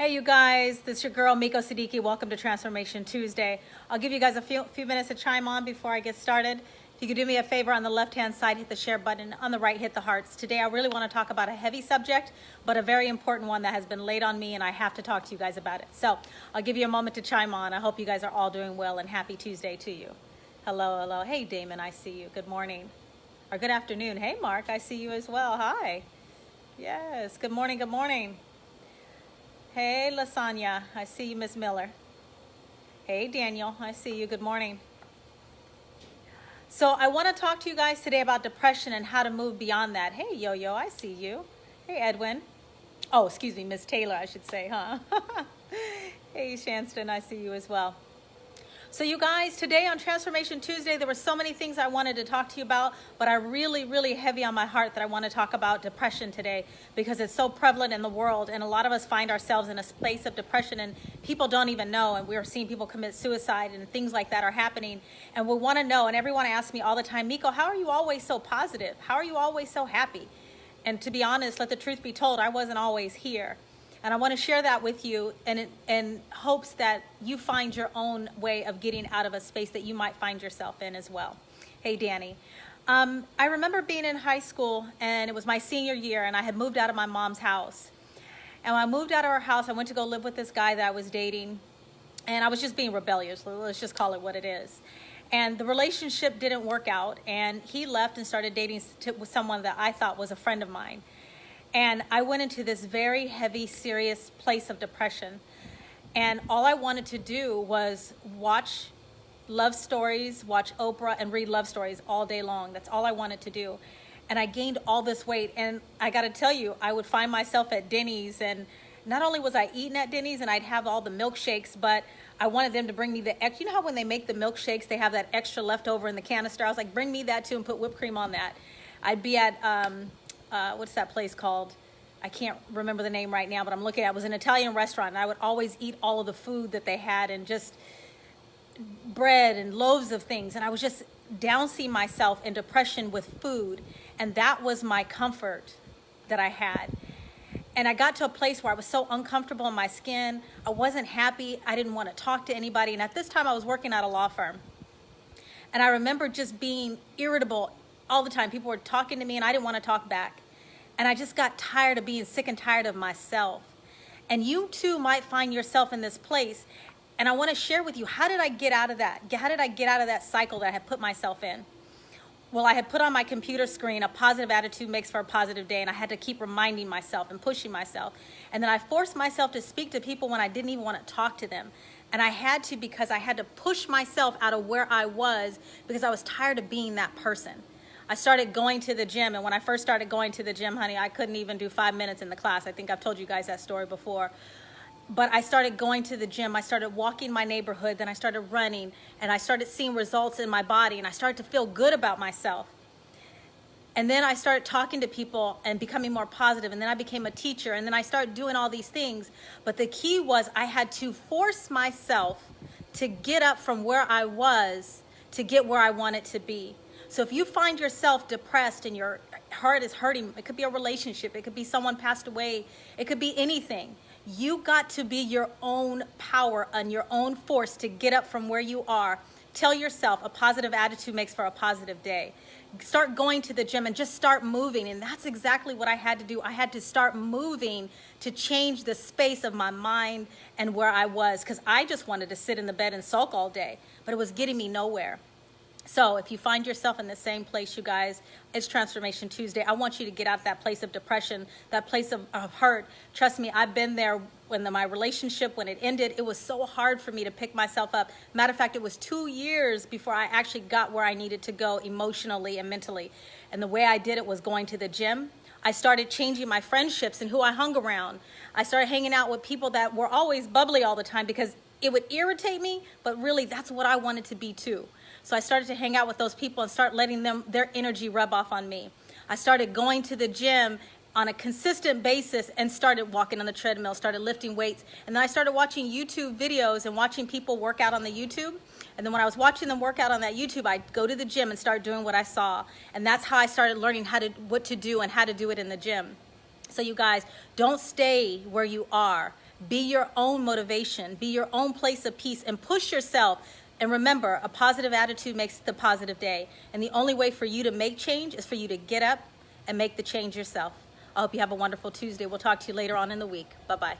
Hey you guys, this is your girl Miko Siddiqui. Welcome to Transformation Tuesday. I'll give you guys a few minutes to chime on before I get started. If you could do me a favor, on the left-hand side, hit the share button. On the right, hit the hearts. Today, I really want to talk about a heavy subject, but a very important one that has been laid on me, and I have to talk to you guys about it. So I'll give you a moment to chime on. I hope you guys are all doing well, and happy Tuesday to you. Hello, hello. Hey, Damon, I see you. Good morning. Or good afternoon. Hey, Mark, I see you as well. Hi. Yes, good morning, good morning. Hey, Lasagna, I see you, Miss Miller. Hey, Daniel, I see you. Good morning. So I want to talk to you guys today about depression and how to move beyond that. Hey, Yo-Yo, I see you. Hey, Edwin. Oh, excuse me, Miss Taylor, I should say, huh? Hey, Shanston, I see you as well. So you guys, today on Transformation Tuesday, there were so many things I wanted to talk to you about, but I really heavy on my heart that I want to talk about depression today because it's so prevalent in the world, and a lot of us find ourselves in a place of depression and people don't even know, and we're seeing people commit suicide and things like that are happening, and we want to know, and everyone asks me all the time, Miko, how are you always so positive? How are you always so happy? And to be honest, let the truth be told, I wasn't always here. And I want to share that with you in hopes that you find your own way of getting out of a space that you might find yourself in as well. Hey, Danny. I remember being in high school, and it was my senior year, and I had moved out of my mom's house. And when I moved out of her house, I went to go live with this guy that I was dating, and I was just being rebellious. Let's just call it what it is. And the relationship didn't work out, and he left and started dating with someone that I thought was a friend of mine. And I went into this very heavy, serious place of depression. And all I wanted to do was watch love stories, watch Oprah, and read love stories all day long. That's all I wanted to do. And I gained all this weight. And I got to tell you, I would find myself at Denny's. And not only was I eating at Denny's and I'd have all the milkshakes, but I wanted them to bring me the extra. You know how when they make the milkshakes, they have that extra left over in the canister? I was like, bring me that too and put whipped cream on that. I'd be at... what's that place called? I can't remember the name right now, but I'm looking at it. It was an Italian restaurant, and I would always eat all of the food that they had and just bread and loaves of things. And I was just downsing myself in depression with food. And that was my comfort that I had. And I got to a place where I was so uncomfortable in my skin. I wasn't happy. I didn't want to talk to anybody. And at this time, I was working at a law firm. And I remember just being irritable all the time. People were talking to me and I didn't want to talk back. And I just got tired of being sick and tired of myself. And you too might find yourself in this place. And I want to share with you, how did I get out of that? How did I get out of that cycle that I had put myself in? Well, I had put on my computer screen, a positive attitude makes for a positive day. And I had to keep reminding myself and pushing myself. And then I forced myself to speak to people when I didn't even want to talk to them. And I had to, because I had to push myself out of where I was because I was tired of being that person. I started going to the gym, and when I first started going to the gym, honey, I couldn't even do 5 minutes in the class. I think I've told you guys that story before. But I started going to the gym. I started walking my neighborhood, then I started running, and I started seeing results in my body, and I started to feel good about myself. And then I started talking to people and becoming more positive, and then I became a teacher, and then I started doing all these things. But the key was I had to force myself to get up from where I was to get where I wanted to be. So if you find yourself depressed and your heart is hurting, it could be a relationship, it could be someone passed away, it could be anything. You got to be your own power and your own force to get up from where you are. Tell yourself a positive attitude makes for a positive day. Start going to the gym and just start moving. And that's exactly what I had to do. I had to start moving to change the space of my mind and where I was, because I just wanted to sit in the bed and sulk all day, but it was getting me nowhere. So if you find yourself in the same place, you guys, it's Transformation Tuesday. I want you to get out of that place of depression, that place of hurt. Trust me, I've been there when my relationship, when it ended, it was so hard for me to pick myself up. Matter of fact, it was 2 years before I actually got where I needed to go emotionally and mentally. And the way I did it was going to the gym. I started changing my friendships and who I hung around. I started hanging out with people that were always bubbly all the time because it would irritate me, but really that's what I wanted to be too. So I started to hang out with those people and start letting their energy rub off on me. I started going to the gym on a consistent basis and started walking on the treadmill, started lifting weights. And then I started watching YouTube videos and watching people work out on the YouTube. And then when I was watching them work out on that YouTube, I'd go to the gym and start doing what I saw. And that's how I started learning what to do and how to do it in the gym. So you guys, don't stay where you are. Be your own motivation. Be your own place of peace and push yourself. And remember, a positive attitude makes the positive day. And the only way for you to make change is for you to get up and make the change yourself. I hope you have a wonderful Tuesday. We'll talk to you later on in the week. Bye-bye.